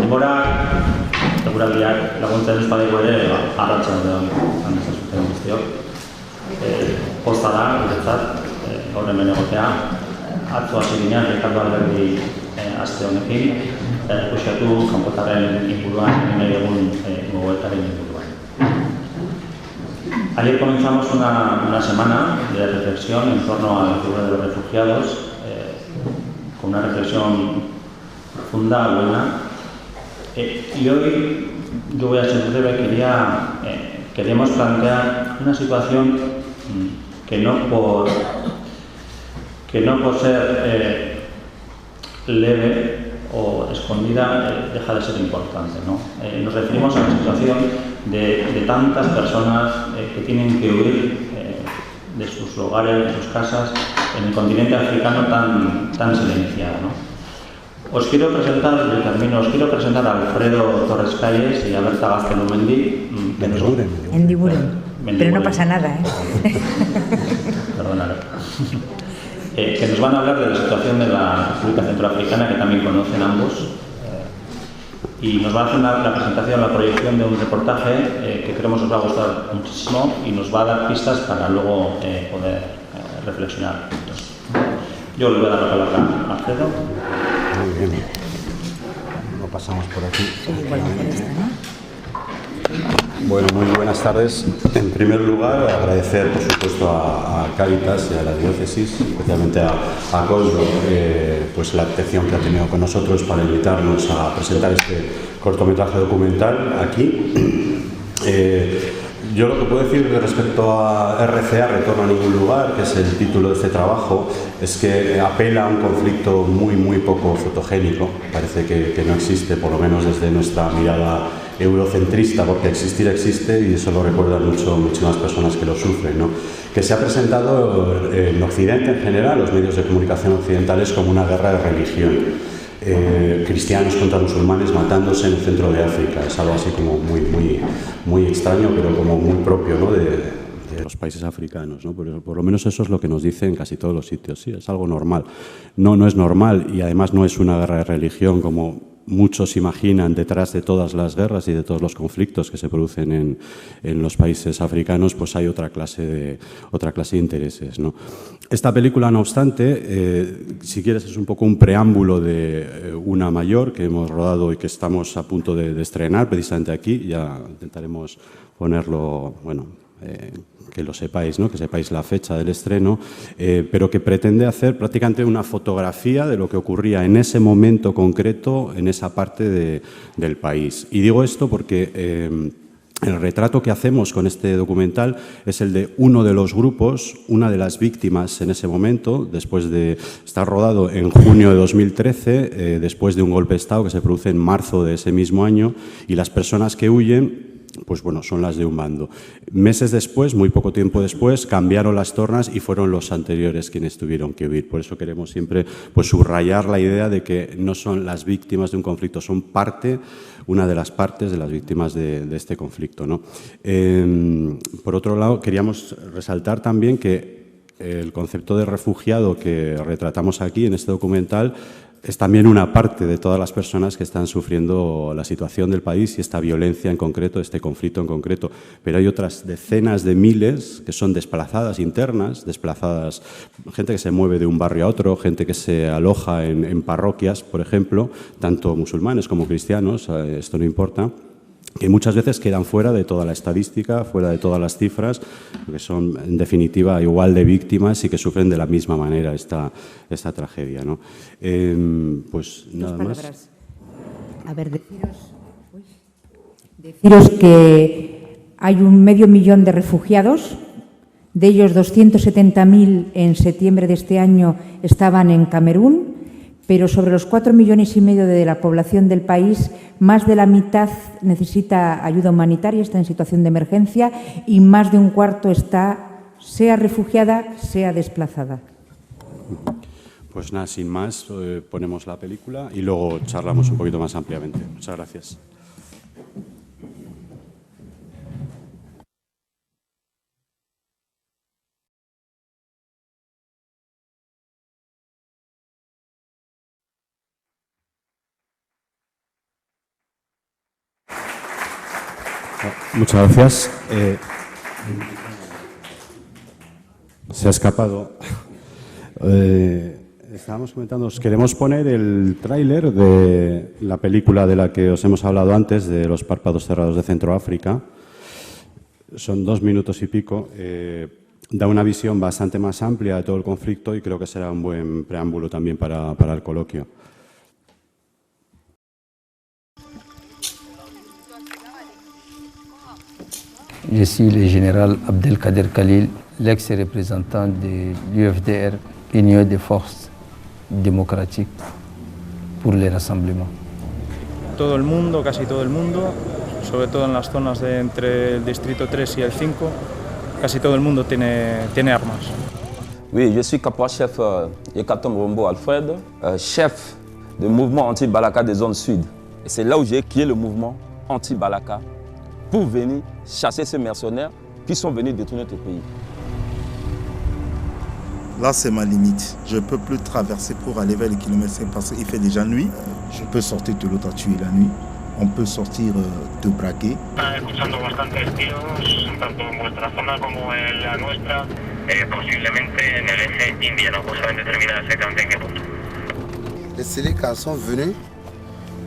denbora, eguraldiak laguntzen espadeko ere, arratsaldean izan dezazuten guztiok. Posta da, guretzat, gaur hemen egotea. Atzo hasi ginen, Ricardo Alberdi aste honekin, errefuxiatu kanpotarren inguruan, nahi egun gogoetaren inguruan. Ayer comenzamos una semana de reflexión en torno a la figura de los refugiados, con una reflexión profunda, buena. Y hoy, yo voy a ser breve, queríamos plantear una situación que no por ser leve o escondida deja de ser importante, ¿no? Nos referimos a la situación de tantas personas que tienen que huir de sus hogares, de sus casas, en el continente africano tan silenciado, ¿no? Os quiero presentar a Alfredo Torres Calles y a Berta Gaztelumendi. Mendiguren. Pero no pasa nada, Perdona. Que nos van a hablar de la situación de la República Centroafricana, que también conocen ambos. Y nos van a hacer la presentación, la proyección de un reportaje que creemos os va a gustar muchísimo y nos va a dar pistas para luego poder reflexionar. Yo le voy a dar la palabra a Alfredo. Muy bien. Lo pasamos por aquí. Bueno, muy buenas tardes. En primer lugar, agradecer, por supuesto, a Cáritas y a la diócesis, especialmente a Coldo, pues la atención que ha tenido con nosotros para invitarnos a presentar este cortometraje documental aquí. Yo lo que puedo decir respecto a RCA, Retorno a ningún lugar, que es el título de este trabajo, es que apela a un conflicto muy poco fotogénico. Parece que no existe, por lo menos desde nuestra mirada eurocentrista, porque existir existe y eso lo recuerdan muchísimas personas que lo sufren, ¿no? Que se ha presentado en Occidente en general, los medios de comunicación occidentales, como una guerra de religión. Cristianos contra musulmanes matándose en el centro de África. Es algo así como muy extraño, pero como muy propio, ¿no? de los países africanos, ¿no? Por lo menos eso es lo que nos dicen en casi todos los sitios. Sí, es algo normal. No es normal y además no es una guerra de religión como muchos imaginan detrás de todas las guerras y de todos los conflictos que se producen en los países africanos, pues hay otra clase de intereses, ¿no? Esta película, no obstante, si quieres, es un poco un preámbulo de una mayor que hemos rodado y que estamos a punto de estrenar precisamente aquí. Ya intentaremos ponerlo, que lo sepáis, ¿no? Que sepáis la fecha del estreno, pero que pretende hacer prácticamente una fotografía de lo que ocurría en ese momento concreto en esa parte del país. Y digo esto porque el retrato que hacemos con este documental es el de uno de los grupos, una de las víctimas en ese momento, después de estar rodado en junio de 2013, después de un golpe de Estado que se produce en marzo de ese mismo año, y las personas que huyen, pues bueno, son las de un bando. Meses después, muy poco tiempo después, cambiaron las tornas y fueron los anteriores quienes tuvieron que huir. Por eso queremos siempre pues subrayar la idea de que no son las víctimas de un conflicto, son una de las partes de las víctimas de este conflicto, ¿no? Por otro lado, queríamos resaltar también que el concepto de refugiado que retratamos aquí en este documental es también una parte de todas las personas que están sufriendo la situación del país y esta violencia en concreto, este conflicto en concreto. Pero hay otras decenas de miles que son desplazadas internas, gente que se mueve de un barrio a otro, gente que se aloja en parroquias, por ejemplo, tanto musulmanes como cristianos, esto no importa, que muchas veces quedan fuera de toda la estadística, fuera de todas las cifras, que son en definitiva igual de víctimas y que sufren de la misma manera esta tragedia, ¿no? Pues nada más. A ver, deciros que hay 500.000 de refugiados, de ellos 270.000 en septiembre de este año estaban en Camerún, pero sobre los 4,5 millones de la población del país, más de la mitad necesita ayuda humanitaria, está en situación de emergencia, y más de un cuarto está sea refugiada, sea desplazada. Pues nada, sin más, ponemos la película y luego charlamos un poquito más ampliamente. Muchas gracias. Muchas gracias. Se ha escapado. Estábamos comentando, os queremos poner el tráiler de la película de la que os hemos hablado antes, de Los párpados cerrados de Centroáfrica. Son 2 minutos y pico. Da una visión bastante más amplia de todo el conflicto y creo que será un buen preámbulo también para el coloquio. Je suis le général Abdelkader Khalil, l'ex-représentant de l'UFDR, Union des Forces Démocratiques pour le Rassemblement. Todo el mundo, casi todo el mundo, sobre todo en las zonas de entre el distrito 3 y el 5, casi todo el mundo tiene armas. Oui, je suis caporal-chef Yekatom Rombo Alfred, chef du mouvement anti-Balaka des zones sud. Et c'est là où j'ai créé le mouvement anti-Balaka pour venir chasser ces mercenaires qui sont venus détruire notre pays. Là, c'est ma limite. Je ne peux plus traverser pour aller vers le kilomètre 5 parce qu'il fait déjà nuit. Je peux sortir de l'autre à tuer la nuit. On peut sortir de braquer. Escuchando bastantes tiros, tanto en vuestra zona como en la nuestra, posiblemente en el eje India, no saben determinar exactamente en qué punto. Les Sélékas sont venus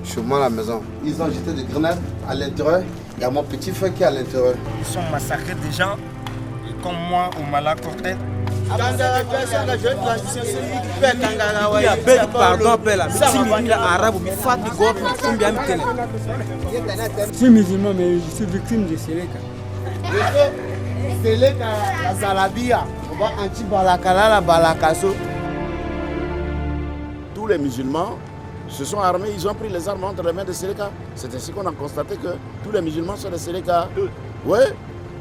chez moi à la maison. Ils ont jeté des grenades à l'intérieur. Il y a mon petit frère qui est à l'intérieur. Ils sont massacrés des gens, comme moi au Malakotet. Je suis musulman, mais je suis victime de Séléka. Séléka, la Zalabia, on va anti-Balakala, la Balakaso. Tous les musulmans se sont armés, ils ont pris les armes entre les mains de Séléka. C'est ainsi qu'on a constaté que tous les musulmans sont des Séléka. Oui,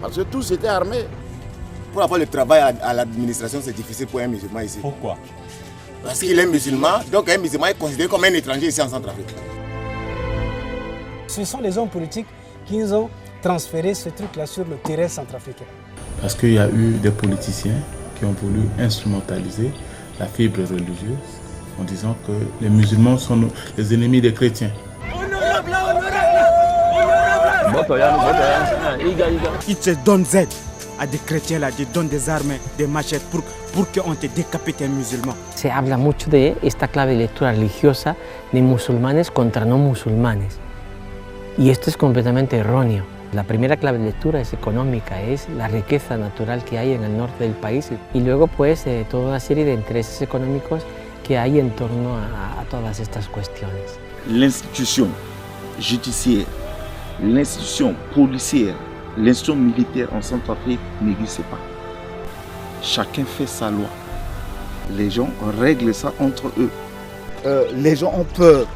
parce que tous étaient armés. Pour avoir le travail à l'administration, c'est difficile pour un musulman ici. Pourquoi? Parce qu'il est musulman, donc un musulman est considéré comme un étranger ici en Centrafrique. Ce sont les hommes politiques qui nous ont transféré ce truc-là sur le terrain centrafricain. Parce qu'il y a eu des politiciens qui ont voulu instrumentaliser la fibre religieuse en disant que les musulmans sont les ennemis des chrétiens. Ils te donnent Z à des chrétiens, là, ils te donnent des armes, des machettes pour qu'on te décapite un musulman. Se habla mucho de esta clave de lectura religiosa de musulmanes contra no musulmanes. Y esto es completamente erróneo. La primera clave de lectura es económica, es la riqueza natural que hay en el norte del país y luego pues toda una serie de intereses económicos que hay en torno a todas estas cuestiones. L'institution judiciaire, l'institution policière, l'institution militaire en Centrafrique n'existe pas. Chacun fait sa loi. Les gens règlent ça entre eux. Les gens ont peur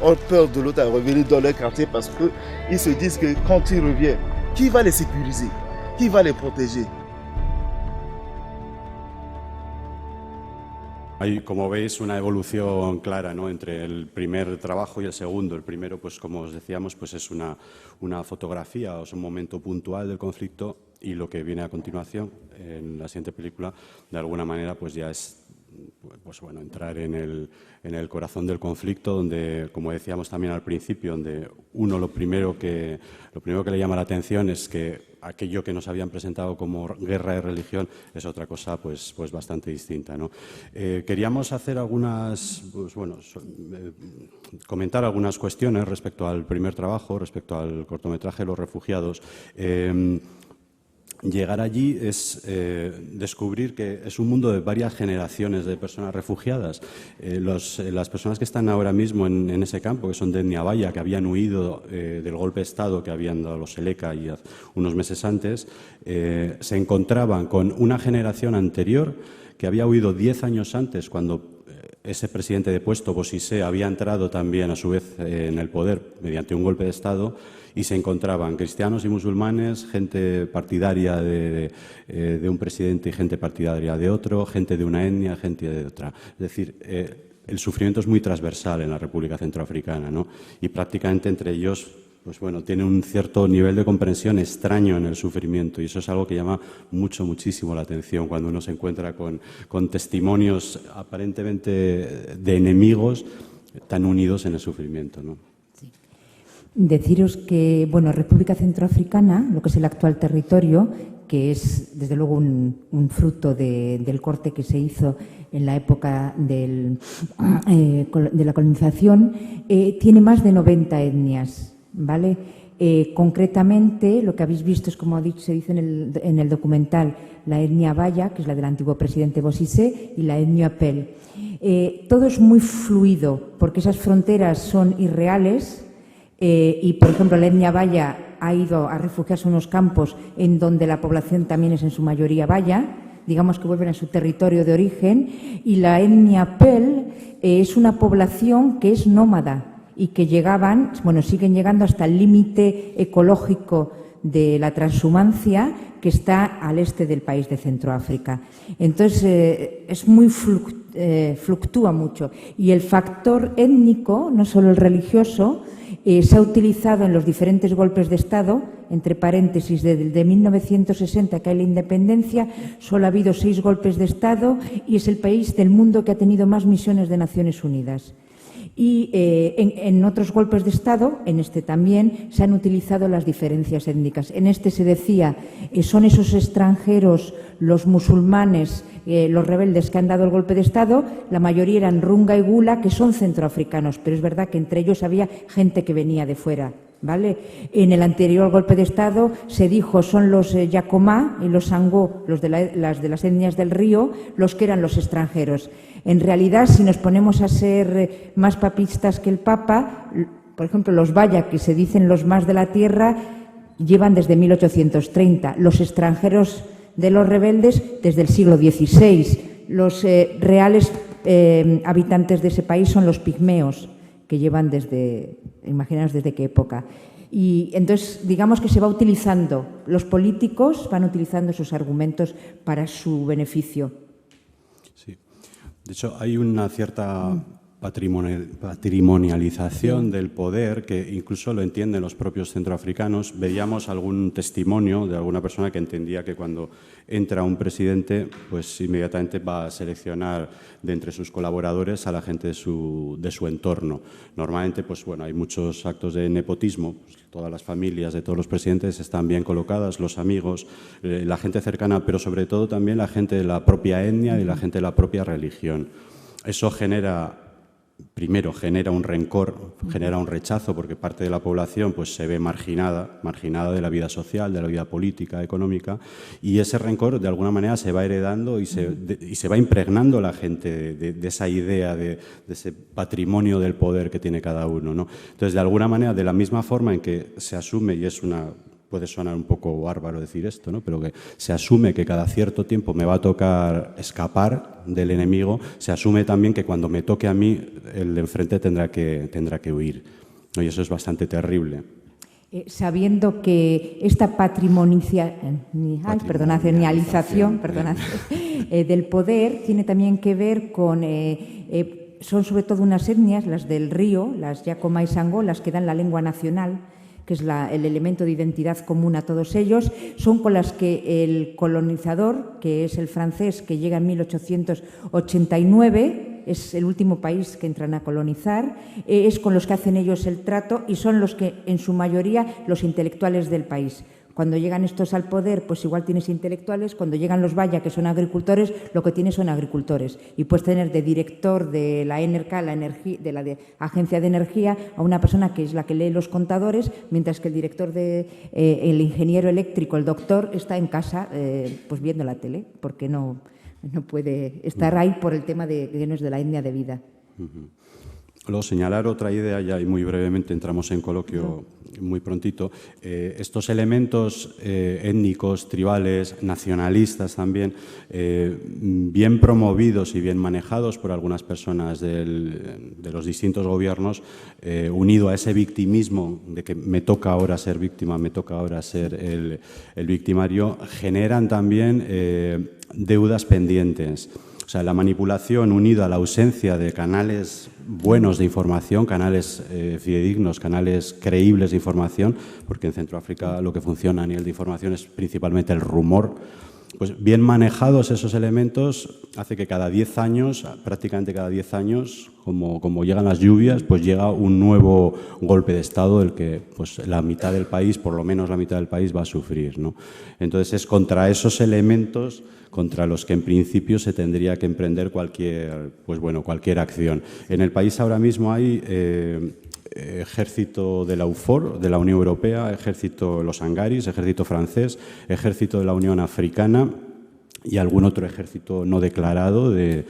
de l'autre à revenir dans leur quartier parce qu'ils se disent que quand il revient, qui va les sécuriser? Qui va les protéger? Hay, como veis, una evolución clara, ¿no?, entre el primer trabajo y el segundo. El primero, pues como os decíamos, pues es una fotografía, o es un momento puntual del conflicto, y lo que viene a continuación, en la siguiente película, de alguna manera, pues ya es, pues bueno, entrar en el corazón del conflicto, donde, como decíamos también al principio, donde uno lo primero que le llama la atención es que aquello que nos habían presentado como guerra de religión es otra cosa pues bastante distinta, ¿no? Queríamos hacer comentar algunas cuestiones respecto al primer trabajo, respecto al cortometraje Los Refugiados. Llegar allí es descubrir que es un mundo de varias generaciones de personas refugiadas. Las personas que están ahora mismo en ese campo, que son de etnia baya, que habían huido del golpe de Estado que habían dado los Séléka y unos meses antes, se encontraban con una generación anterior que había huido 10 años antes, cuando ese presidente depuesto, Bozizé, había entrado también a su vez en el poder mediante un golpe de Estado, y se encontraban cristianos y musulmanes, gente partidaria de un presidente y gente partidaria de otro, gente de una etnia, gente de otra. Es decir, el sufrimiento es muy transversal en la República Centroafricana, ¿no? Y prácticamente entre ellos, pues bueno, tiene un cierto nivel de comprensión extraño en el sufrimiento, y eso es algo que llama muchísimo la atención cuando uno se encuentra con testimonios aparentemente de enemigos tan unidos en el sufrimiento, ¿no? Deciros que, bueno, República Centroafricana, lo que es el actual territorio, que es desde luego un fruto del corte que se hizo en la época de la colonización, tiene más de 90 etnias, ¿vale? Concretamente, lo que habéis visto es, como se dice en el documental, la etnia Baya, que es la del antiguo presidente Bozizé, y la etnia Pel. Todo es muy fluido, porque esas fronteras son irreales. Y, por ejemplo, la etnia Baya ha ido a refugiarse en unos campos en donde la población también es en su mayoría Baya, digamos que vuelven a su territorio de origen, y la etnia Pel es una población que es nómada y que llegaban, bueno, siguen llegando hasta el límite ecológico de la transhumancia, que está al este del país de Centroáfrica. Entonces, es muy fluctúa mucho. Y el factor étnico, no solo el religioso, se ha utilizado en los diferentes golpes de Estado, entre paréntesis, desde 1960, que hay la independencia, solo ha habido 6 golpes de Estado y es el país del mundo que ha tenido más misiones de Naciones Unidas. Y en otros golpes de Estado, en este también, se han utilizado las diferencias étnicas. En este se decía, son esos extranjeros, los musulmanes, los rebeldes que han dado el golpe de Estado, la mayoría eran Runga y Gula, que son centroafricanos, pero es verdad que entre ellos había gente que venía de fuera, ¿vale? En el anterior golpe de Estado se dijo, son los Yacomá y los Sangó, las de las etnias del río, los que eran los extranjeros. En realidad, si nos ponemos a ser más papistas que el Papa, por ejemplo, los Baya, que se dicen los más de la tierra, llevan desde 1830. Los extranjeros de los rebeldes desde el siglo XVI. Los reales habitantes de ese país son los pigmeos, que llevan desde, imaginaos desde qué época. Y entonces, digamos que se va utilizando, los políticos van utilizando esos argumentos para su beneficio. Sí. De hecho, hay una cierta patrimonialización del poder que incluso lo entienden los propios centroafricanos. Veíamos algún testimonio de alguna persona que entendía que cuando entra un presidente, pues inmediatamente va a seleccionar de entre sus colaboradores a la gente de su entorno. Normalmente, pues bueno, hay muchos actos de nepotismo. Pues, todas las familias de todos los presidentes están bien colocadas, los amigos, la gente cercana, pero sobre todo también la gente de la propia etnia y la gente de la propia religión. Eso primero genera un rencor, genera un rechazo, porque parte de la población pues, se ve marginada de la vida social, de la vida política, económica, y ese rencor de alguna manera se va heredando y se va impregnando la gente de esa idea, de ese patrimonio del poder que tiene cada uno, ¿no? Entonces, de alguna manera, de la misma forma en que se asume, y puede sonar un poco bárbaro decir esto, ¿no? Pero que se asume que cada cierto tiempo me va a tocar escapar del enemigo, se asume también que cuando me toque a mí, el de enfrente tendrá que huir, ¿no? Y eso es bastante terrible. Sabiendo que esta patrimonialización del poder tiene también que ver con... son sobre todo unas etnias, las del río, las Yacomá y Sangó, las que dan la lengua nacional, que es el elemento de identidad común a todos ellos, son con las que el colonizador, que es el francés, que llega en 1889, es el último país que entran a colonizar, es con los que hacen ellos el trato y son los que, en su mayoría, los intelectuales del país. Cuando llegan estos al poder, pues igual tienes intelectuales. Cuando llegan los Baya, que son agricultores, lo que tienes son agricultores. Y puedes tener de director de la ENERK, de la Agencia de Energía, a una persona que es la que lee los contadores, mientras que el director, el ingeniero eléctrico, el doctor, está en casa pues viendo la tele, porque no puede estar ahí por el tema de que no es de la etnia de vida. Luego, señalar otra idea, ya y muy brevemente entramos en coloquio muy prontito. Estos elementos étnicos, tribales, nacionalistas también, bien promovidos y bien manejados por algunas personas de los distintos gobiernos, unido a ese victimismo de que me toca ahora ser víctima, me toca ahora ser el victimario, generan también deudas pendientes. O sea, la manipulación unida a la ausencia de canales buenos de información, canales fidedignos, canales creíbles de información, porque en Centroáfrica lo que funciona a nivel de información es principalmente el rumor, pues bien manejados esos elementos, hace que cada 10 años, prácticamente cada 10 años, como llegan las lluvias, pues llega un nuevo golpe de Estado del que pues, la mitad del país, por lo menos la mitad del país, va a sufrir, ¿no? Entonces es contra esos elementos contra los que en principio se tendría que emprender cualquier acción. En el país ahora mismo hay ejército de la UFOR, de la Unión Europea, ejército de los Angaris, ejército francés, ejército de la Unión Africana y algún otro ejército no declarado, en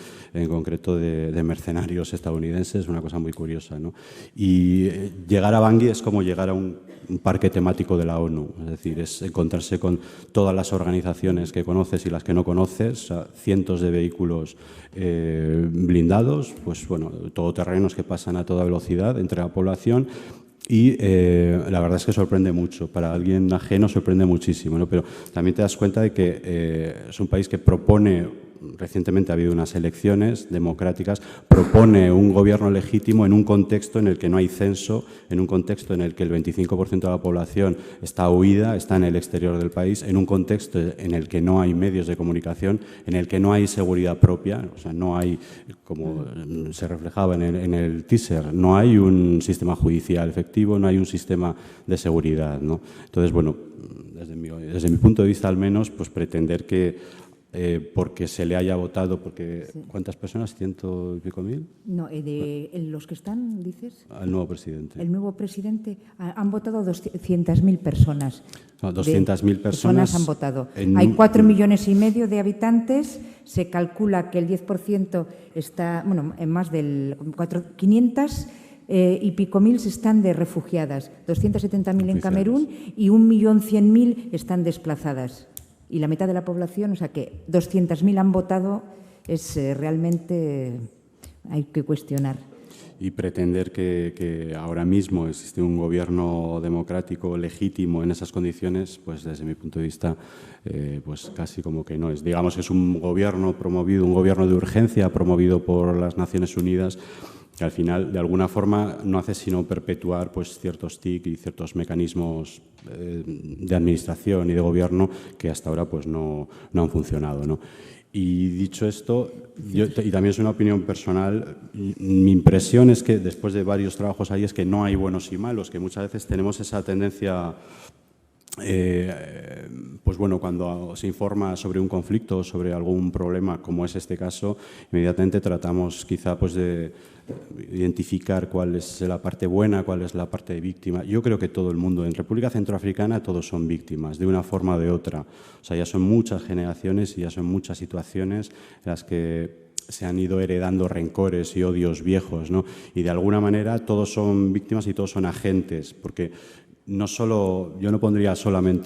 concreto de mercenarios estadounidenses, una cosa muy curiosa, ¿no? Y llegar a Bangui es como llegar a un parque temático de la ONU, es decir, es encontrarse con todas las organizaciones que conoces y las que no conoces, cientos de vehículos blindados, pues bueno, todoterrenos que pasan a toda velocidad entre la población. Y la verdad es que sorprende mucho, para alguien ajeno sorprende muchísimo, ¿no? Pero también te das cuenta de que es un país que propone, recientemente ha habido unas elecciones democráticas, propone un gobierno legítimo en un contexto en el que no hay censo, en un contexto en el que el 25% de la población está huida, está en el exterior del país, en un contexto en el que no hay medios de comunicación, en el que no hay seguridad propia, o sea, no hay, como se reflejaba en el teaser, no hay un sistema judicial efectivo, no hay un sistema de seguridad, ¿no? Entonces, bueno, desde mi punto de vista al menos, pues pretender que porque se le haya votado, porque sí. ¿Cuántas personas? ¿100 y pico mil? No, los que están, dices. Al nuevo presidente. El nuevo presidente han votado 200.000 personas. No, 200.000 personas han votado. Hay 4,5 millones de habitantes. Se calcula que el 10% está, bueno, en más del 500 y pico mil están de refugiadas. 270.000 en Camerún y 1.100.000 están desplazadas. Y la mitad de la población, o sea que 200.000 han votado, es realmente hay que cuestionar. Y pretender que ahora mismo existe un gobierno democrático legítimo en esas condiciones, pues desde mi punto de vista, pues casi como que no es. Digamos que es un gobierno promovido, un gobierno de urgencia promovido por las Naciones Unidas, que al final, de alguna forma, no hace sino perpetuar pues, ciertos TIC y ciertos mecanismos de administración y de gobierno que hasta ahora pues, no han funcionado, ¿no? Y dicho esto, y también es una opinión personal, mi impresión es que después de varios trabajos ahí es que no hay buenos y malos, que muchas veces tenemos esa tendencia... pues bueno, cuando se informa sobre un conflicto o sobre algún problema, como es este caso, inmediatamente tratamos quizá pues de identificar cuál es la parte buena, cuál es la parte de víctima. Yo creo que todo el mundo, en República Centroafricana, todos son víctimas, de una forma o de otra. O sea, ya son muchas generaciones y ya son muchas situaciones en las que se han ido heredando rencores y odios viejos, ¿no? Y de alguna manera todos son víctimas y todos son agentes, porque no solo, yo no pondría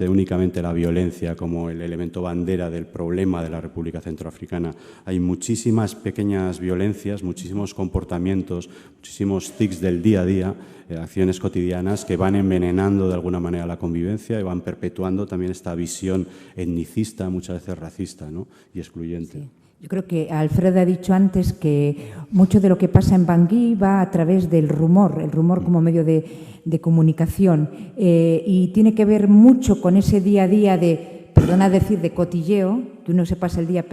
únicamente la violencia como el elemento bandera del problema de la República Centroafricana. Hay muchísimas pequeñas violencias, muchísimos comportamientos, muchísimos tics del día a día, acciones cotidianas que van envenenando de alguna manera la convivencia y van perpetuando también esta visión etnicista, muchas veces racista, ¿no? Y excluyente. Sí. Yo creo que Alfredo ha dicho antes que mucho de lo que pasa en Bangui va a través del rumor, el rumor como medio de comunicación, y tiene que ver mucho con ese día a día de, perdona decir, de cotilleo, que uno se pasa el día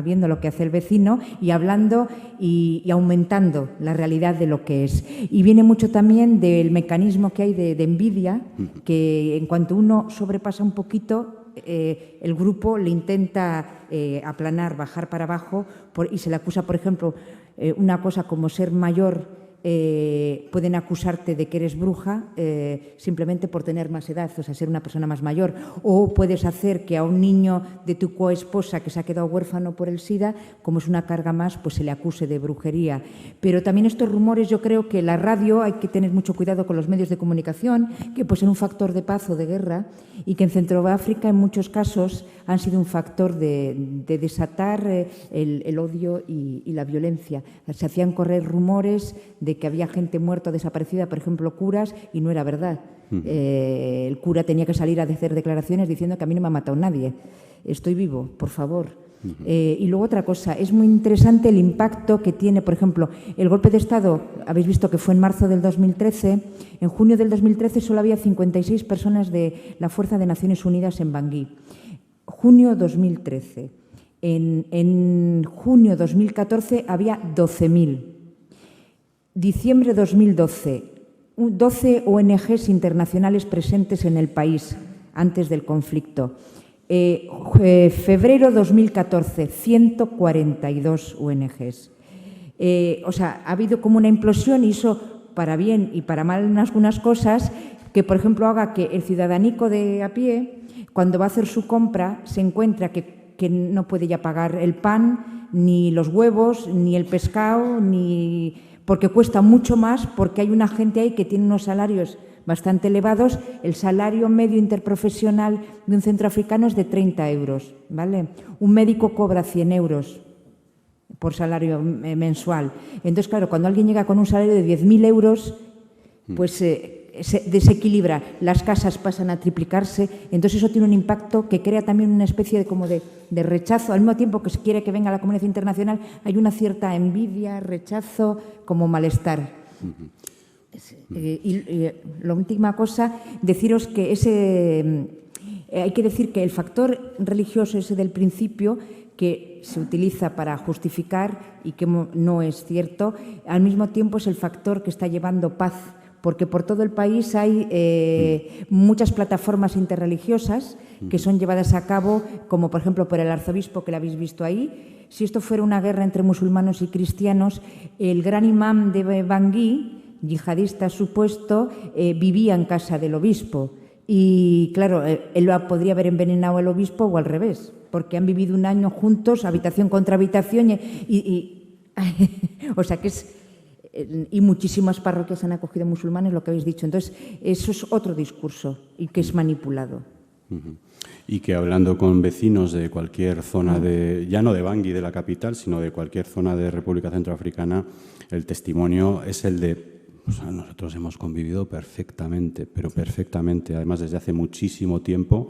viendo lo que hace el vecino y hablando y aumentando la realidad de lo que es. Y viene mucho también del mecanismo que hay de envidia, que en cuanto uno sobrepasa un poquito, el grupo le intenta aplanar, bajar para abajo y se le acusa, por ejemplo, una cosa como ser mayor, pueden acusarte de que eres bruja simplemente por tener más edad, o sea, ser una persona más mayor. O puedes hacer que a un niño de tu coesposa que se ha quedado huérfano por el SIDA, como es una carga más, pues se le acuse de brujería. Pero también estos rumores, yo creo que la radio, hay que tener mucho cuidado con los medios de comunicación, que pueden ser un factor de paz o de guerra, y que en Centroáfrica en muchos casos han sido un factor de desatar el odio y la violencia. Se hacían correr rumores de que había gente muerta o desaparecida, por ejemplo, curas, y no era verdad. El cura tenía que salir a hacer declaraciones diciendo que a mí no me ha matado nadie. Estoy vivo, por favor. Y luego otra cosa, es muy interesante el impacto que tiene, por ejemplo, el golpe de Estado, habéis visto que fue en marzo del 2013, en junio del 2013 solo había 56 personas de la Fuerza de Naciones Unidas en Bangui. junio 2013. En junio 2014 había 12.000. Diciembre 2012, 12 ONGs internacionales presentes en el país antes del conflicto. Febrero 2014, 142 ONGs. O sea, ha habido como una implosión y eso, para bien y para mal en algunas cosas, que, por ejemplo, haga que el ciudadanico de a pie, cuando va a hacer su compra, se encuentra que no puede ya pagar el pan, ni los huevos, ni el pescado, porque cuesta mucho más, porque hay una gente ahí que tiene unos salarios bastante elevados. El salario medio interprofesional de un centroafricano es de 30 euros, ¿vale? Un médico cobra 100 euros por salario mensual. Entonces, claro, cuando alguien llega con un salario de 10.000 euros, pues se desequilibra, las casas pasan a triplicarse, entonces eso tiene un impacto que crea también una especie de rechazo. Al mismo tiempo que se quiere que venga la comunidad internacional, hay una cierta envidia, rechazo, como malestar. Y la última cosa, deciros que hay que decir que el factor religioso ese del principio, que se utiliza para justificar y que no es cierto, al mismo tiempo es el factor que está llevando paz, porque por todo el país hay muchas plataformas interreligiosas que son llevadas a cabo, como por ejemplo por el arzobispo, que lo habéis visto ahí. Si esto fuera una guerra entre musulmanes y cristianos, el gran imán de Bangui, yihadista supuesto, vivía en casa del obispo. Y claro, él podría haber envenenado al obispo o al revés, porque han vivido un año juntos, habitación contra habitación, o sea que es... Y muchísimas parroquias han acogido musulmanes, lo que habéis dicho. Entonces, eso es otro discurso y que es manipulado. Y que hablando con vecinos de cualquier zona, ya no de Bangui, de la capital, sino de cualquier zona de República Centroafricana, el testimonio es el de... O sea, nosotros hemos convivido perfectamente, pero perfectamente, además desde hace muchísimo tiempo,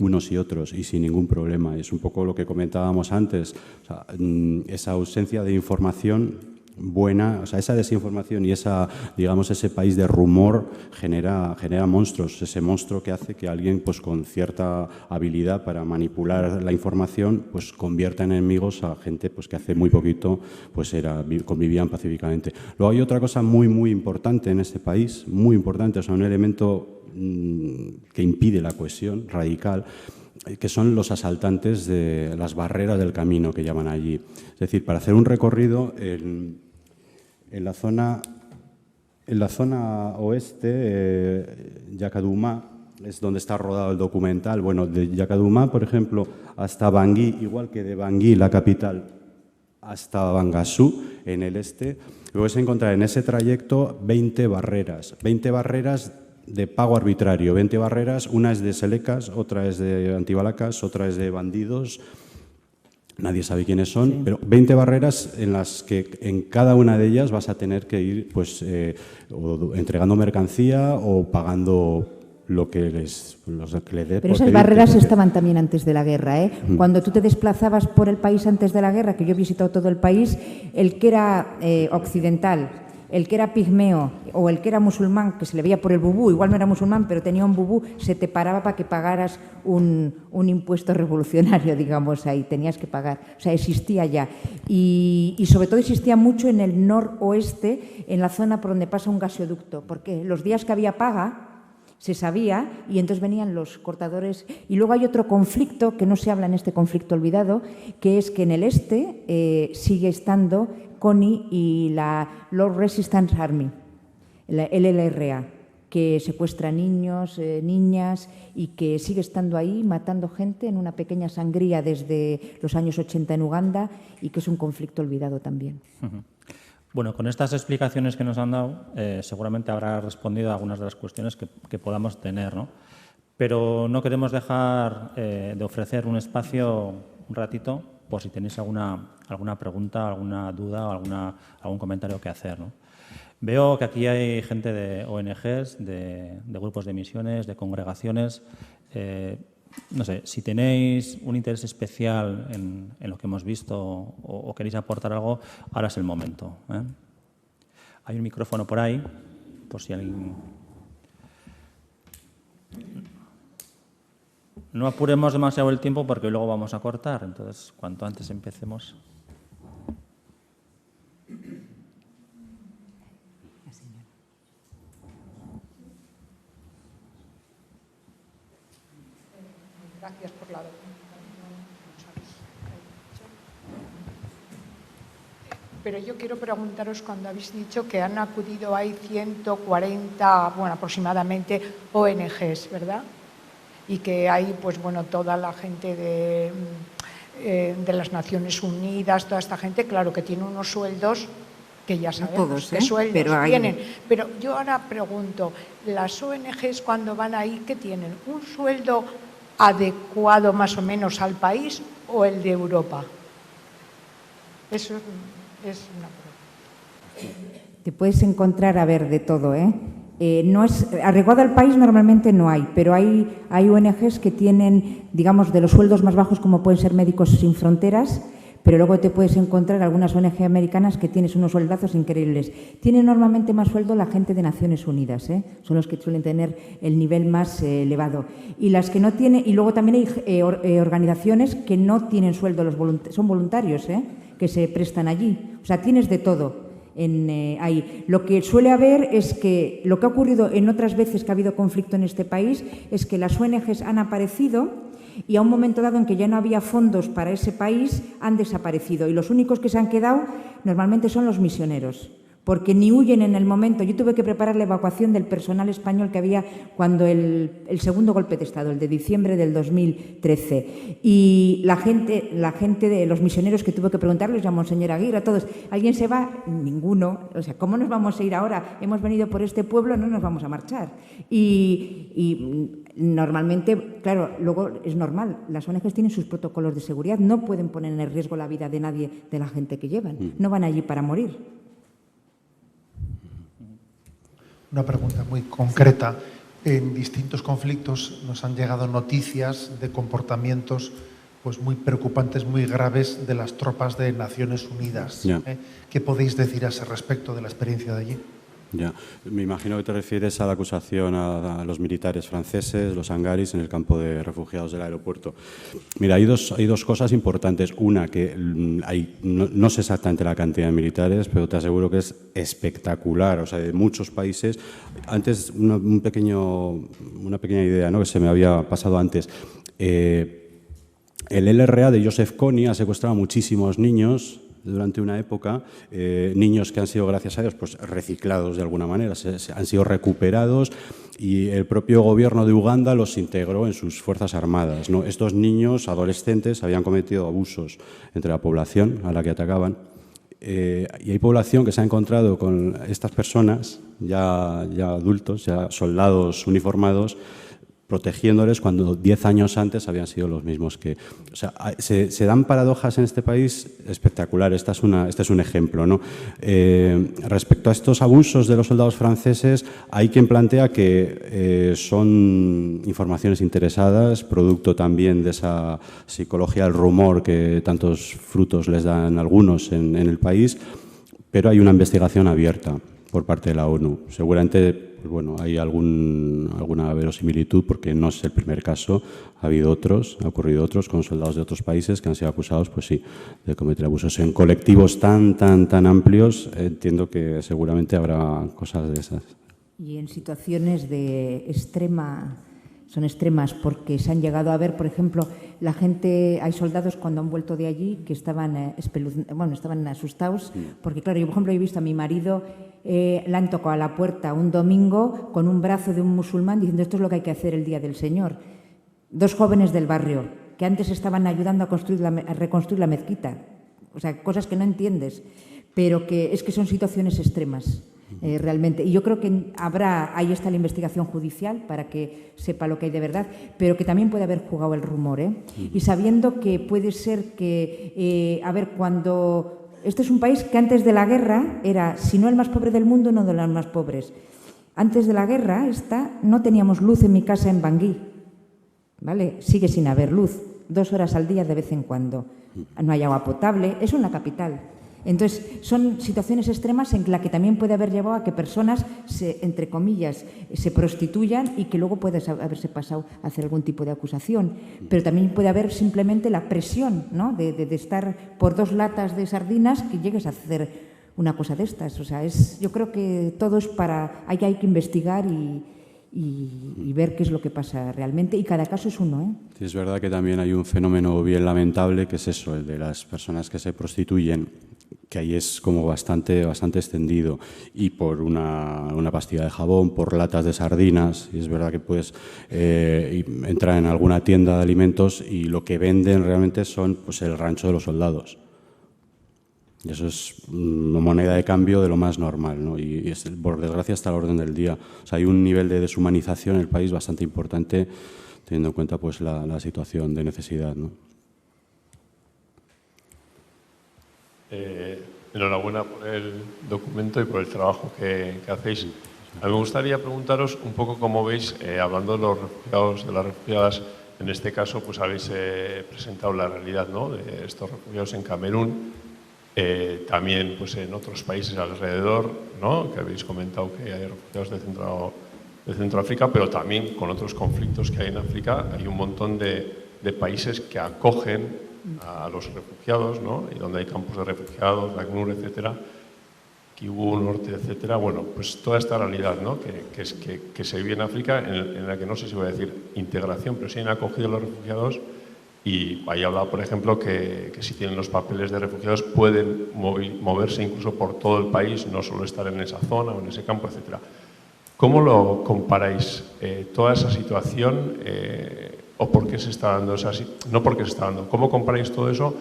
unos y otros, y sin ningún problema. Es un poco lo que comentábamos antes, o sea, esa ausencia de información buena, o sea, esa desinformación y ese país de rumor genera monstruos, ese monstruo que hace que alguien pues con cierta habilidad para manipular la información pues convierta en enemigos a gente pues que hace muy poquito pues convivían pacíficamente. Luego hay otra cosa muy muy importante en este país, muy importante, o sea, un elemento que impide la cohesión radical, que son los asaltantes de las barreras del camino que llaman allí. Es decir, para hacer un recorrido en la zona oeste, Yacadumá, es donde está rodado el documental. Bueno, de Yacadumá, por ejemplo, hasta Bangui, igual que de Bangui, la capital, hasta Bangassou, en el este, puedes encontrar en ese trayecto 20 barreras de pago arbitrario, 20 barreras, una es de selecas, otra es de antibalacas, otra es de bandidos. Nadie sabe quiénes son, sí. Pero 20 barreras en las que en cada una de ellas vas a tener que ir pues, o entregando mercancía o pagando lo que les dé. Pero esas barreras estaban también antes de la guerra, ¿eh? Cuando tú te desplazabas por el país antes de la guerra, que yo he visitado todo el país, el que era occidental, el que era pigmeo o el que era musulmán, que se le veía por el bubú, igual no era musulmán, pero tenía un bubú, se te paraba para que pagaras un impuesto revolucionario, digamos, ahí, tenías que pagar. O sea, existía ya. Y sobre todo existía mucho en el noroeste, en la zona por donde pasa un gasoducto, porque los días que había paga se sabía y entonces venían los cortadores. Y luego hay otro conflicto, que no se habla en este conflicto olvidado, que es que en el este sigue estando CONI y la Lord Resistance Army, la LLRA, que secuestra niños, niñas y que sigue estando ahí matando gente en una pequeña sangría desde los años 80 en Uganda y que es un conflicto olvidado también. Bueno, con estas explicaciones que nos han dado, seguramente habrá respondido a algunas de las cuestiones que podamos tener, ¿no? Pero no queremos dejar de ofrecer un espacio, un ratito, por si tenéis alguna pregunta, alguna duda o algún comentario que hacer, ¿no? Veo que aquí hay gente de ONGs, de grupos de misiones, de congregaciones. No sé, si tenéis un interés especial en lo que hemos visto o queréis aportar algo, ahora es el momento, ¿eh? Hay un micrófono por ahí, por si alguien... No apuremos demasiado el tiempo porque luego vamos a cortar, entonces cuanto antes empecemos. Gracias por la documentación. Pero yo quiero preguntaros, cuando habéis dicho que han acudido, hay 140, bueno, aproximadamente ONGs, ¿verdad? Y que hay, pues bueno, toda la gente de las Naciones Unidas, toda esta gente, claro, que tiene unos sueldos que ya sabemos todos, qué sueldos pero tienen. Pero yo ahora pregunto, las ONGs cuando van ahí, ¿qué tienen? ¿Un sueldo adecuado más o menos al país o el de Europa? Eso es una pregunta. Te puedes encontrar, a ver, de todo, no es adecuado al país, normalmente no hay, pero hay ONGs que tienen, digamos, de los sueldos más bajos, como pueden ser Médicos Sin Fronteras, pero luego te puedes encontrar algunas ONG americanas que tienes unos sueldazos increíbles. Tiene normalmente más sueldo la gente de Naciones Unidas, son los que suelen tener el nivel más elevado. Y las que no tienen, y luego también hay organizaciones que no tienen sueldo, son voluntarios, que se prestan allí. O sea, tienes de todo. Ahí. Lo que suele haber es que lo que ha ocurrido en otras veces que ha habido conflicto en este país es que las ONGs han aparecido y a un momento dado en que ya no había fondos para ese país han desaparecido y los únicos que se han quedado normalmente son los misioneros, porque ni huyen en el momento. Yo tuve que preparar la evacuación del personal español que había cuando el segundo golpe de Estado, el de diciembre del 2013. Y la gente de los misioneros que tuve que preguntarles, a Monseñor Aguirre, a todos, ¿alguien se va? Ninguno. O sea, ¿cómo nos vamos a ir ahora? Hemos venido por este pueblo, no nos vamos a marchar. Y normalmente, claro, luego es normal, las ONGs tienen sus protocolos de seguridad, no pueden poner en riesgo la vida de nadie de la gente que llevan, no van allí para morir. Una pregunta muy concreta. En distintos conflictos nos han llegado noticias de comportamientos pues muy preocupantes, muy graves de las tropas de Naciones Unidas. ¿Qué podéis decir a ese respecto de la experiencia de allí? Ya, me imagino que te refieres a la acusación a los militares franceses, los hangaris, en el campo de refugiados del aeropuerto. Mira, hay dos cosas importantes. Una, que no sé exactamente la cantidad de militares, pero te aseguro que es espectacular. O sea, de muchos países. Antes, una pequeña idea, ¿no?, que se me había pasado antes. El LRA de Joseph Kony ha secuestrado a muchísimos niños durante una época, niños que han sido, gracias a Dios, pues reciclados de alguna manera, han sido recuperados y el propio gobierno de Uganda los integró en sus fuerzas armadas, ¿no? Estos niños, adolescentes, habían cometido abusos entre la población a la que atacaban y hay población que se ha encontrado con estas personas, ya adultos, ya soldados uniformados, protegiéndoles cuando 10 años antes habían sido los mismos que... O sea, se dan paradojas en este país espectaculares. Este es un ejemplo, ¿no? Respecto a estos abusos de los soldados franceses, hay quien plantea que son informaciones interesadas, producto también de esa psicología del rumor que tantos frutos les dan algunos en el país, pero hay una investigación abierta por parte de la ONU. Seguramente, pues bueno, hay alguna verosimilitud porque no es el primer caso, ha ocurrido otros con soldados de otros países que han sido acusados, pues sí, de cometer abusos. En colectivos tan amplios, entiendo que seguramente habrá cosas de esas. Y en situaciones de son extremas porque se han llegado a ver, por ejemplo, hay soldados cuando han vuelto de allí que estaban asustados, porque claro, yo por ejemplo he visto a mi marido, le han tocado a la puerta un domingo con un brazo de un musulmán diciendo esto es lo que hay que hacer el día del Señor. 2 jóvenes del barrio que antes estaban ayudando a reconstruir la mezquita, o sea, cosas que no entiendes, pero que son situaciones extremas. Realmente. Y yo creo que ahí está la investigación judicial para que sepa lo que hay de verdad, pero que también puede haber jugado el rumor, y sabiendo que puede ser que, cuando... Este es un país que antes de la guerra era, si no el más pobre del mundo, uno de los más pobres. Antes de la guerra no teníamos luz en mi casa en Bangui, ¿vale? Sigue sin haber luz, 2 horas al día de vez en cuando. No hay agua potable, es una capital. Entonces, son situaciones extremas en las que también puede haber llevado a que personas, entre comillas, se prostituyan y que luego puede haberse pasado a hacer algún tipo de acusación. Pero también puede haber simplemente la presión, ¿no?, de estar por 2 latas de sardinas que llegues a hacer una cosa de estas. O sea, yo creo que todo es hay que investigar y ver qué es lo que pasa realmente, y cada caso es uno, ¿eh? Sí, es verdad que también hay un fenómeno bien lamentable, que es eso, el de las personas que se prostituyen, que ahí es como bastante extendido, y por una pastilla de jabón, por latas de sardinas, y es verdad que puedes entrar en alguna tienda de alimentos y lo que venden realmente son pues el rancho de los soldados. Y eso es una moneda de cambio de lo más normal, ¿no? Y por desgracia está a la orden del día. O sea, hay un nivel de deshumanización en el país bastante importante, teniendo en cuenta pues la situación de necesidad, ¿no? Enhorabuena por el documento y por el trabajo que hacéis. A mí me gustaría preguntaros un poco cómo veis, hablando de los refugiados, de las refugiadas, en este caso pues habéis presentado la realidad, ¿no?, de estos refugiados en Camerún. También pues, en otros países alrededor, ¿no?, que habéis comentado que hay refugiados de Centroáfrica, pero también con otros conflictos que hay en África. Hay un montón de países que acogen a los refugiados, ¿no?, y donde hay campos de refugiados, la ACNUR, etcétera, Kibú, Norte, etcétera. Bueno, pues toda esta realidad, ¿no?, que se vive en África, en la que no sé si voy a decir integración, pero sí en acogida a los refugiados. Y ahí hablaba, por ejemplo, que si tienen los papeles de refugiados pueden moverse incluso por todo el país, no solo estar en esa zona o en ese campo, etc. ¿Cómo lo comparáis toda esa situación o por qué se está dando esa situación? No por qué se está dando. ¿Cómo comparáis todo eso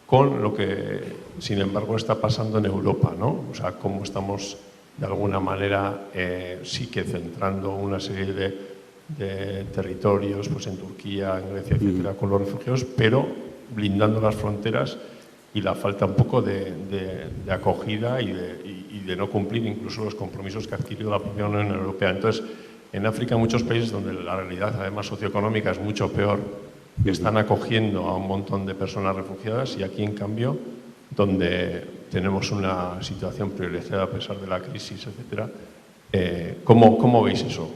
con lo que, sin embargo, está pasando en Europa, ¿no? O sea, cómo estamos, de alguna manera, sí que centrando una serie de territorios, pues en Turquía, en Grecia, etcétera, con los refugiados, pero blindando las fronteras y la falta un poco de acogida y de no cumplir incluso los compromisos que ha adquirido la propia Unión Europea. Entonces, en África, muchos países donde la realidad, además socioeconómica, es mucho peor, que están acogiendo a un montón de personas refugiadas, y aquí, en cambio, donde tenemos una situación privilegiada a pesar de la crisis, etcétera. ¿Cómo veis eso?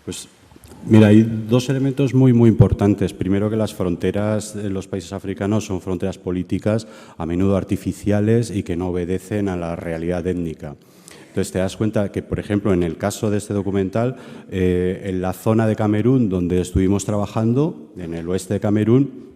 Pues mira, hay 2 elementos muy importantes. Primero, que las fronteras de los países africanos son fronteras políticas, a menudo artificiales, y que no obedecen a la realidad étnica. Entonces te das cuenta que, por ejemplo, en el caso de este documental, en la zona de Camerún donde estuvimos trabajando, en el oeste de Camerún,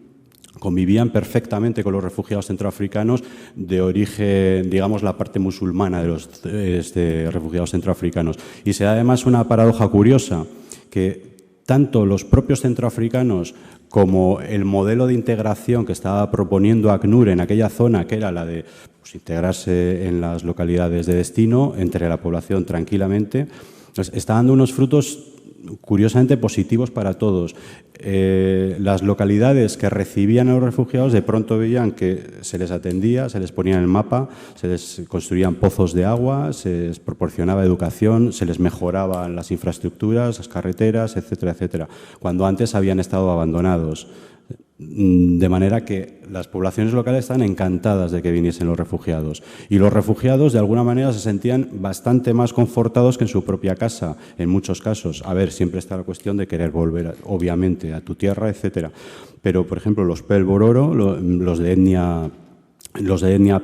convivían perfectamente con los refugiados centroafricanos de origen, digamos, la parte musulmana de los refugiados centroafricanos. Y se da además una paradoja curiosa, que tanto los propios centroafricanos como el modelo de integración que estaba proponiendo ACNUR en aquella zona, que era la de pues, integrarse en las localidades de destino, entre la población tranquilamente, pues, está dando unos frutos curiosamente positivos para todos. Las localidades que recibían a los refugiados de pronto veían que se les atendía, se les ponía en el mapa, se les construían pozos de agua, se les proporcionaba educación, se les mejoraban las infraestructuras, las carreteras, etcétera, etcétera, cuando antes habían estado abandonados. De manera que las poblaciones locales están encantadas de que viniesen los refugiados. Y los refugiados, de alguna manera, se sentían bastante más confortados que en su propia casa, en muchos casos. A ver, siempre está la cuestión de querer volver, obviamente, a tu tierra, etcétera. Pero, por ejemplo, los Pelbororo, los de etnia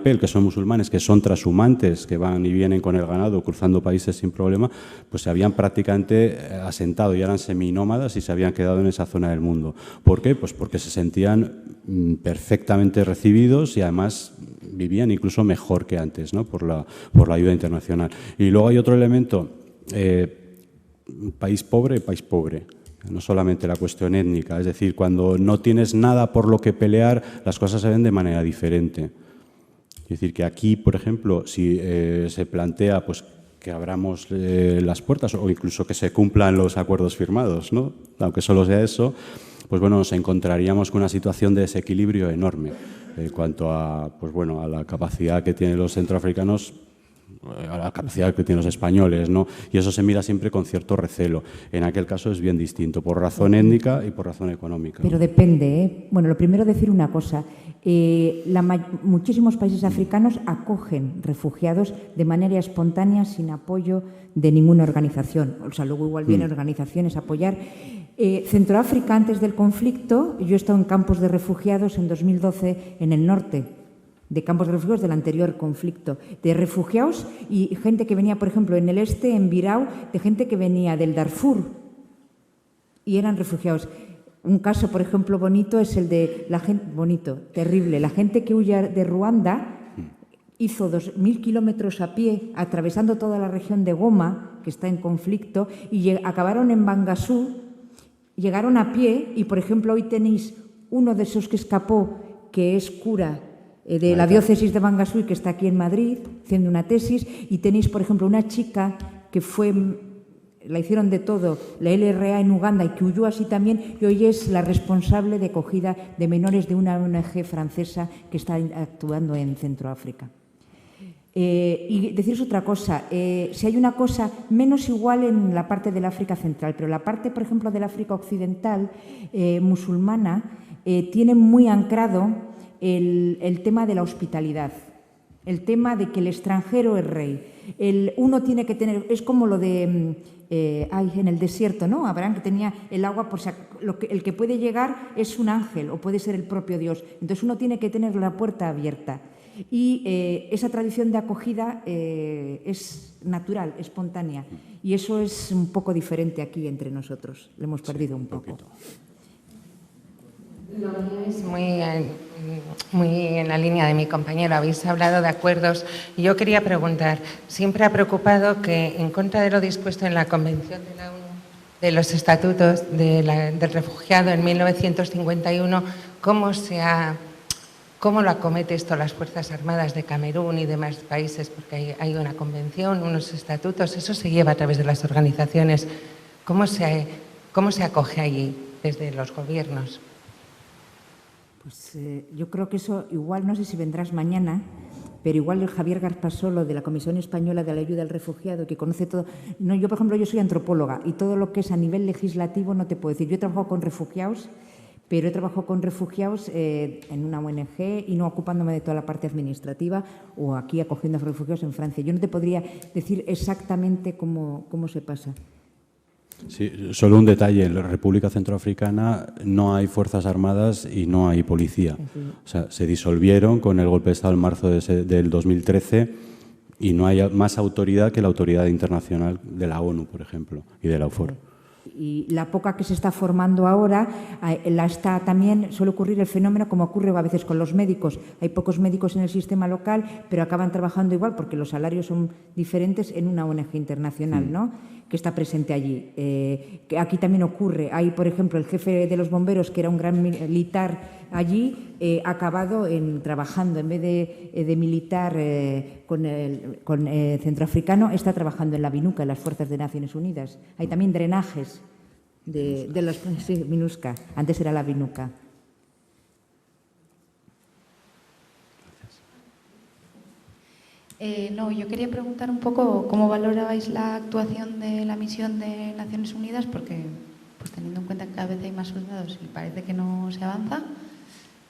Pel, que son musulmanes, que son trashumantes, que van y vienen con el ganado cruzando países sin problema, pues se habían prácticamente asentado y eran seminómadas y se habían quedado en esa zona del mundo. ¿Por qué? Pues porque se sentían perfectamente recibidos y además vivían incluso mejor que antes, ¿no?, por la ayuda internacional. Y luego hay otro elemento, país pobre. No solamente la cuestión étnica, es decir, cuando no tienes nada por lo que pelear, las cosas se ven de manera diferente. Es decir, que aquí, por ejemplo, si se plantea pues, que abramos las puertas o incluso que se cumplan los acuerdos firmados, ¿no?, aunque solo sea eso, pues bueno, nos encontraríamos con una situación de desequilibrio enorme en cuanto a, pues bueno, a la capacidad que tienen los centroafricanos a la capacidad que tienen los españoles, ¿no? Y eso se mira siempre con cierto recelo. En aquel caso es bien distinto, por razón étnica y por razón económica. Pero depende, ¿eh? Bueno, lo primero decir una cosa. Muchísimos países africanos acogen refugiados de manera espontánea, sin apoyo de ninguna organización. O sea, luego igual vienen organizaciones a apoyar. Centroáfrica, antes del conflicto, yo he estado en campos de refugiados en 2012 en el norte, de campos de refugiados del anterior conflicto, de refugiados y gente que venía, por ejemplo, en el este, en Birao, de gente que venía del Darfur y eran refugiados. Un caso, por ejemplo, bonito es el de la gente, bonito, terrible, la gente que huye de Ruanda hizo 2.000 kilómetros a pie, atravesando toda la región de Goma, que está en conflicto, y acabaron en Bangassou, llegaron a pie y, por ejemplo, hoy tenéis uno de esos que escapó, que es cura de la diócesis de Bangassou y que está aquí en Madrid haciendo una tesis, y tenéis, por ejemplo, una chica que fue, la hicieron de todo, la LRA en Uganda, y que huyó así también, y hoy es la responsable de acogida de menores de una ONG francesa que está actuando en Centroáfrica. Y deciros otra cosa, si hay una cosa menos igual en la parte del África central, pero la parte, por ejemplo, del África occidental, musulmana, tiene muy ancrado el tema de la hospitalidad, el tema de que el extranjero es rey. Uno tiene que tener, es como lo de en el desierto, ¿no? Abraham, que tenía el agua, por el que puede llegar es un ángel o puede ser el propio Dios. Entonces uno tiene que tener la puerta abierta. Y esa tradición de acogida es natural, espontánea. Y eso es un poco diferente aquí entre nosotros. Lo hemos perdido un poco. Lo mío es muy en la línea de mi compañero. Habéis hablado de acuerdos y yo quería preguntar, siempre ha preocupado que, en contra de lo dispuesto en la Convención de la ONU de los Estatutos del Refugiado en 1951, ¿cómo lo acomete esto las Fuerzas Armadas de Camerún y demás países? Porque hay una convención, unos estatutos, eso se lleva a través de las organizaciones. ¿Cómo se acoge allí desde los gobiernos? Pues yo creo que eso igual, no sé si vendrás mañana, pero igual el Javier Garpasolo de la Comisión Española de la Ayuda al Refugiado, que conoce todo. No, yo, por ejemplo, yo soy antropóloga y todo lo que es a nivel legislativo no te puedo decir. Yo he trabajado con refugiados, pero he trabajado con refugiados en una ONG y no ocupándome de toda la parte administrativa o aquí acogiendo a refugiados en Francia. Yo no te podría decir exactamente cómo se pasa. Sí, solo un detalle. En la República Centroafricana no hay fuerzas armadas y no hay policía. O sea, se disolvieron con el golpe de Estado en marzo del 2013 y no hay más autoridad que la autoridad internacional de la ONU, por ejemplo, y de la UFOR. Y la poca que se está formando ahora, suele ocurrir el fenómeno como ocurre a veces con los médicos. Hay pocos médicos en el sistema local, pero acaban trabajando igual porque los salarios son diferentes en una ONG internacional, ¿no?, que está presente allí. Que aquí también ocurre. Hay, por ejemplo, el jefe de los bomberos, que era un gran militar allí, ha acabado trabajando, en vez de militar con centroafricano, está trabajando en la BINUCA, en las Fuerzas de Naciones Unidas. Hay también drenajes de las... Sí, MINUSCA. Antes era la BINUCA. No, yo quería preguntar un poco cómo valorabais la actuación de la misión de Naciones Unidas, porque pues teniendo en cuenta que cada vez hay más soldados y parece que no se avanza,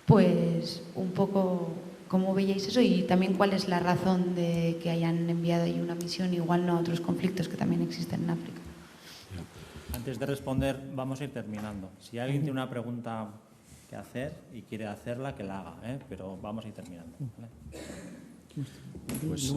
pues un poco cómo veíais eso y también cuál es la razón de que hayan enviado ahí una misión, igual no a otros conflictos que también existen en África. Antes de responder, vamos a ir terminando. Si alguien tiene una pregunta que hacer y quiere hacerla, que la haga, pero vamos a ir terminando, ¿vale? Pues,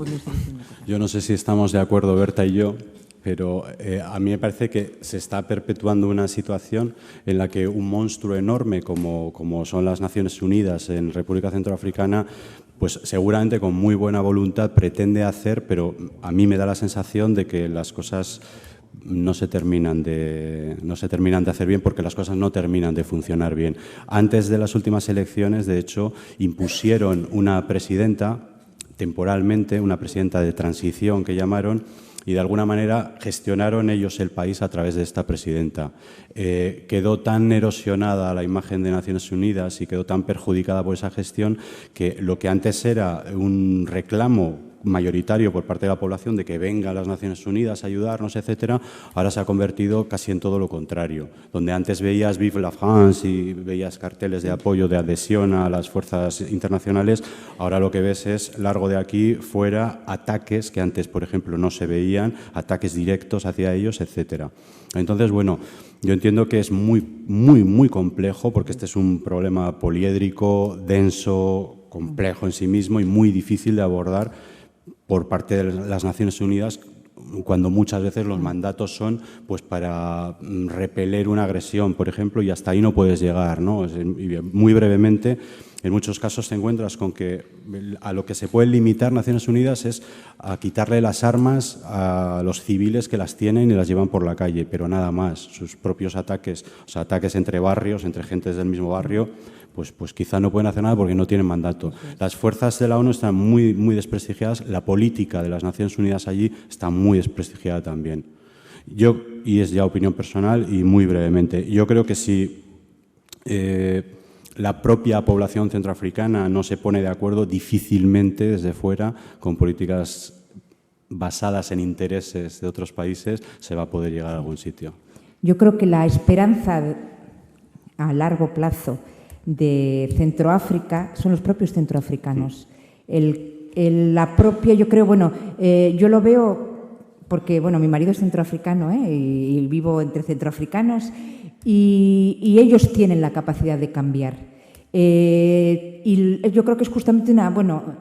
yo no sé si estamos de acuerdo Berta y yo, pero a mí me parece que se está perpetuando una situación en la que un monstruo enorme como son las Naciones Unidas en República Centroafricana, pues seguramente con muy buena voluntad pretende hacer, pero a mí me da la sensación de que las cosas no se terminan de hacer bien, porque las cosas no terminan de funcionar bien. Antes de las últimas elecciones, de hecho, impusieron una presidenta temporalmente, una presidenta de transición que llamaron, y de alguna manera gestionaron ellos el país a través de esta presidenta. Quedó tan erosionada la imagen de Naciones Unidas y quedó tan perjudicada por esa gestión que lo que antes era un reclamo mayoritario por parte de la población de que venga a las Naciones Unidas a ayudarnos, etcétera, ahora se ha convertido casi en todo lo contrario. Donde antes veías Vive la France y veías carteles de apoyo, de adhesión a las fuerzas internacionales, ahora lo que ves es, largo de aquí, fuera, ataques que antes, por ejemplo, no se veían, ataques directos hacia ellos, etcétera. Entonces, bueno, yo entiendo que es muy complejo, porque este es un problema poliédrico, denso, complejo en sí mismo y muy difícil de abordar por parte de las Naciones Unidas, cuando muchas veces los mandatos son pues para repeler una agresión, por ejemplo, y hasta ahí no puedes llegar, ¿no? Muy brevemente, en muchos casos te encuentras con que a lo que se puede limitar Naciones Unidas es a quitarle las armas a los civiles que las tienen y las llevan por la calle, pero nada más. Sus propios ataques, o sea, ataques entre barrios, entre gentes del mismo barrio, pues quizá no pueden hacer nada porque no tienen mandato. Las fuerzas de la ONU están muy desprestigiadas, la política de las Naciones Unidas allí está muy desprestigiada también. Y es ya opinión personal y muy brevemente, yo creo que si la propia población centroafricana no se pone de acuerdo, difícilmente desde fuera, con políticas basadas en intereses de otros países, se va a poder llegar a algún sitio. Yo creo que la esperanza a largo plazo de Centroáfrica son los propios centroafricanos. La propia, yo creo, yo lo veo porque, mi marido es centroafricano y vivo entre centroafricanos y ellos tienen la capacidad de cambiar. Y yo creo que es justamente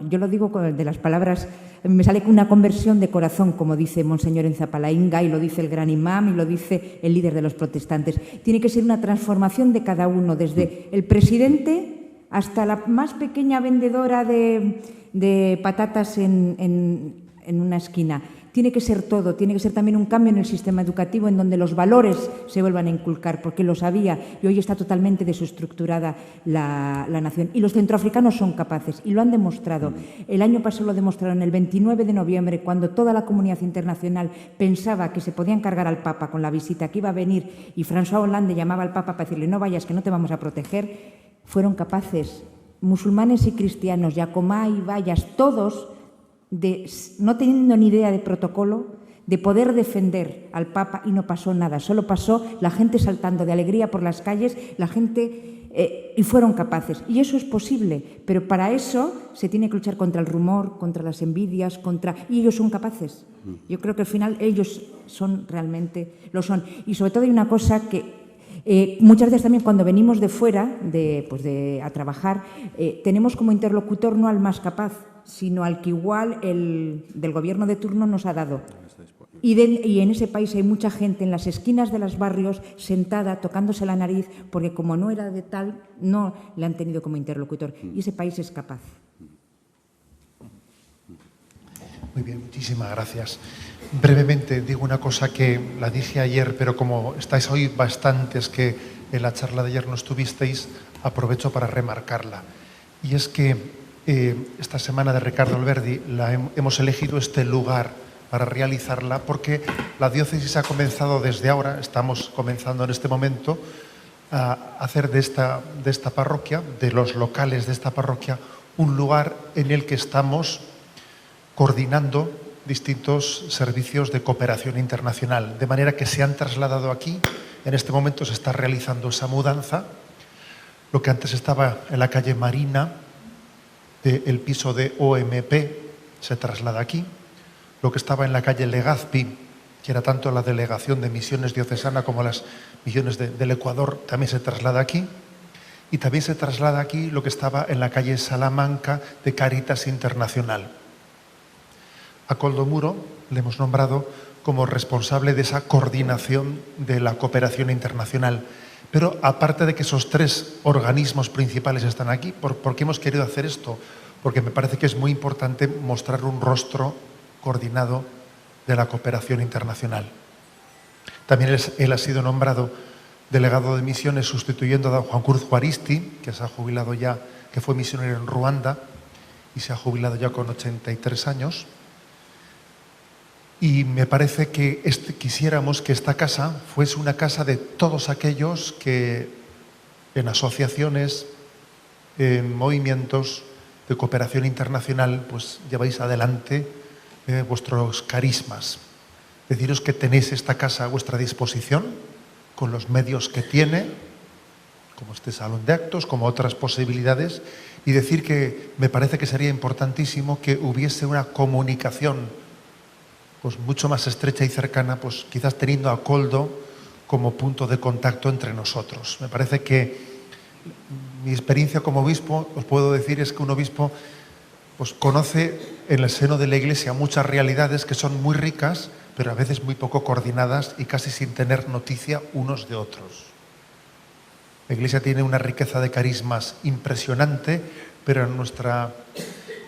yo lo digo de las palabras, me sale una conversión de corazón, como dice Monseñor Nzapalainga, y lo dice el gran imam, y lo dice el líder de los protestantes. Tiene que ser una transformación de cada uno, desde el presidente hasta la más pequeña vendedora de patatas en una esquina. Tiene que ser todo, tiene que ser también un cambio en el sistema educativo en donde los valores se vuelvan a inculcar, porque lo sabía y hoy está totalmente desestructurada la nación. Y los centroafricanos son capaces y lo han demostrado. El año pasado lo demostraron el 29 de noviembre, cuando toda la comunidad internacional pensaba que se podían cargar al Papa con la visita que iba a venir y François Hollande llamaba al Papa para decirle no vayas, que no te vamos a proteger. Fueron capaces, musulmanes y cristianos, Yacomá y Bayas, todos, no teniendo ni idea de protocolo, de poder defender al Papa, y no pasó nada, solo pasó la gente saltando de alegría por las calles, la gente, y fueron capaces. Y eso es posible, pero para eso se tiene que luchar contra el rumor, contra las envidias, y ellos son capaces. Yo creo que al final ellos lo son. Y sobre todo hay una cosa que muchas veces también cuando venimos de fuera a trabajar, tenemos como interlocutor no al más capaz, sino al que igual el del gobierno de turno nos ha dado. Y en ese país hay mucha gente en las esquinas de los barrios sentada, tocándose la nariz, porque como no era de tal, no le han tenido como interlocutor. Y ese país es capaz. Muy bien, muchísimas gracias. Brevemente digo una cosa que la dije ayer, pero como estáis hoy bastantes que en la charla de ayer no estuvisteis, aprovecho para remarcarla. Y es que esta semana de Ricardo Alberdi hemos elegido este lugar para realizarla porque la diócesis ha comenzado desde ahora, estamos comenzando en este momento, a hacer de esta parroquia, de los locales de esta parroquia, un lugar en el que estamos coordinando distintos servicios de cooperación internacional, de manera que se han trasladado aquí. En este momento se está realizando esa mudanza. Lo que antes estaba en la calle Marina, el piso de OMP, se traslada aquí. Lo que estaba en la calle Legazpi, que era tanto la delegación de misiones diocesana como las misiones del Ecuador, también se traslada aquí. Y también se traslada aquí lo que estaba en la calle Salamanca de Caritas Internacional. A Koldo Muro le hemos nombrado como responsable de esa coordinación de la cooperación internacional. Pero aparte de que esos tres organismos principales están aquí, ¿por qué hemos querido hacer esto? Porque me parece que es muy importante mostrar un rostro coordinado de la cooperación internacional. También él ha sido nombrado delegado de misiones sustituyendo a don Juan Cruz Juaristi, que se ha jubilado ya, que fue misionero en Ruanda y se ha jubilado ya con 83 años. Y me parece que quisiéramos que esta casa fuese una casa de todos aquellos que en asociaciones, en movimientos, de cooperación internacional, pues lleváis adelante vuestros carismas. Deciros que tenéis esta casa a vuestra disposición, con los medios que tiene, como este salón de actos, como otras posibilidades, y decir que me parece que sería importantísimo que hubiese una comunicación pues mucho más estrecha y cercana, pues quizás teniendo a Koldo como punto de contacto entre nosotros. Me parece que mi experiencia como obispo, os puedo decir, es que un obispo pues conoce en el seno de la Iglesia muchas realidades que son muy ricas, pero a veces muy poco coordinadas y casi sin tener noticia unos de otros. La Iglesia tiene una riqueza de carismas impresionante, pero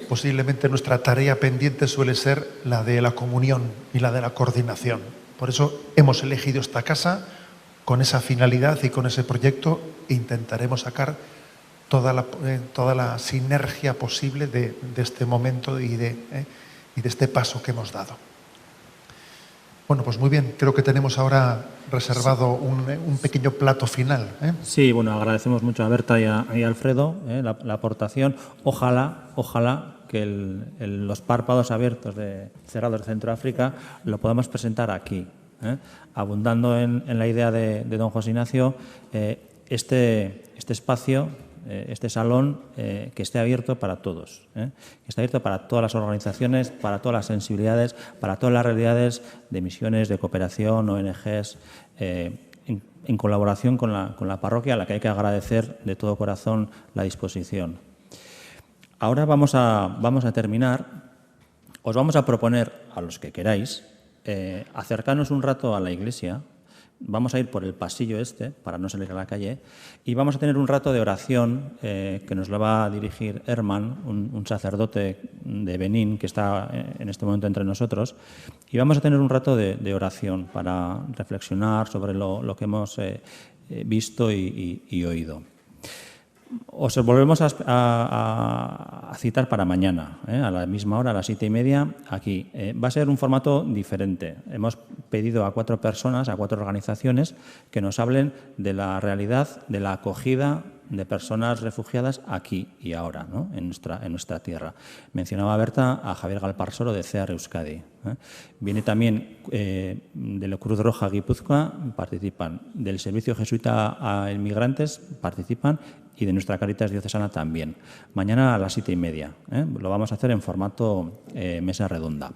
posiblemente nuestra tarea pendiente suele ser la de la comunión y la de la coordinación. Por eso hemos elegido esta casa con esa finalidad y con ese proyecto e intentaremos sacar toda la sinergia posible de este momento y de este paso que hemos dado. Bueno, pues muy bien, creo que tenemos ahora reservado un pequeño plato final. Sí, bueno, agradecemos mucho a Berta y a Alfredo la aportación. Ojalá que los párpados abiertos cerrados de Centroáfrica lo podamos presentar aquí, abundando en la idea de don José Ignacio, este espacio, este salón, que esté abierto para todos, que esté abierto para todas las organizaciones, para todas las sensibilidades, para todas las realidades de misiones, de cooperación, ONGs, en colaboración con la parroquia, a la que hay que agradecer de todo corazón la disposición. Ahora vamos a terminar. Os vamos a proponer, a los que queráis, acercarnos un rato a la iglesia. Vamos a ir por el pasillo para no salir a la calle, y vamos a tener un rato de oración que nos lo va a dirigir Herman, un sacerdote de Benín que está en este momento entre nosotros, y vamos a tener un rato de oración para reflexionar sobre lo que hemos visto y oído. Os volvemos a citar para mañana, a la misma hora, a las 7:30, aquí. Va a ser un formato diferente. Hemos pedido a 4 personas, a 4 organizaciones, que nos hablen de la realidad de la acogida de personas refugiadas aquí y ahora, ¿no? en nuestra tierra. Mencionaba Berta a Javier Galparsoro de CEAR Euskadi. Viene también de la Cruz Roja Guipúzcoa, participan. Del Servicio Jesuita a Inmigrantes, participan. Y de nuestra Cáritas Diocesana también. Mañana a las 7:30. Lo vamos a hacer en formato mesa redonda.